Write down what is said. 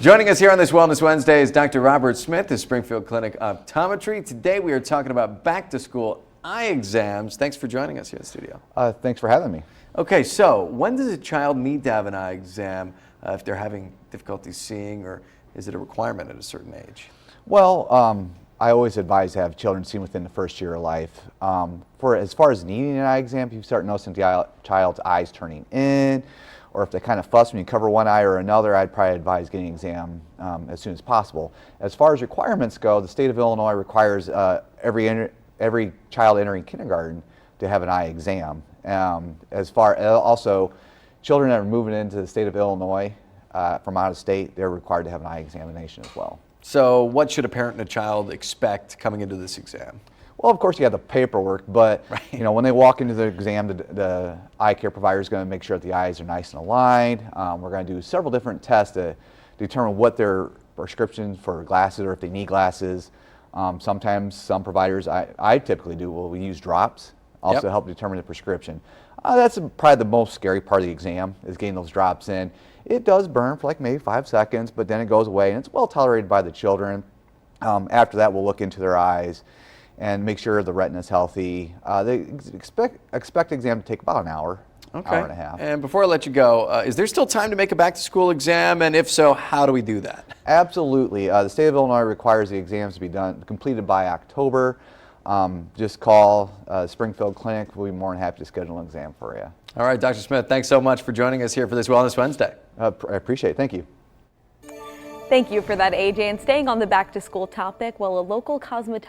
Joining us here on this Wellness Wednesday is Dr. Robert Smith of Springfield Clinic Optometry. Today we are talking about back-to-school eye exams. Thanks for joining us here in the studio. Thanks for having me. Okay, so when does a child need to have an eye exam if they're having difficulty seeing, or is it a requirement at a certain age? Well, I always advise to have children seen within the first year of life. As far as needing an eye exam, if you start noticing the child's eyes turning in, or if they kind of fuss when you cover one eye or another, I'd probably advise getting an exam as soon as possible. As far as requirements go, the state of Illinois requires every child entering kindergarten to have an eye exam. Also, children that are moving into the state of Illinois from out of state, they're required to have an eye examination as well. So what should a parent and a child expect coming into this exam? Well, of course, you have the paperwork, but Right. you know, when they walk into the exam, the eye care provider is going to make sure that the eyes are nice and aligned. We're going to do several different tests to determine what their prescriptions for glasses, or if they need glasses. Sometimes some providers, I typically do, we use drops also to help determine the prescription. That's probably the most scary part of the exam, is getting those drops in. It does burn for like maybe 5 seconds, but then it goes away, and it's well tolerated by the children. After that, we'll look into their eyes and make sure the retina is healthy. They expect the exam to take about an hour, hour and a half. And before I let you go, is there still time to make a back-to-school exam? And if so, how do we do that? Absolutely. The state of Illinois requires the exams to be completed by October. Just call Springfield Clinic. We'll be more than happy to schedule an exam for you. All right, Dr. Smith, thanks so much for joining us here for this Wellness Wednesday. I appreciate it. Thank you. Thank you for that, AJ. And staying on the back to school topic, well, a local cosmetologist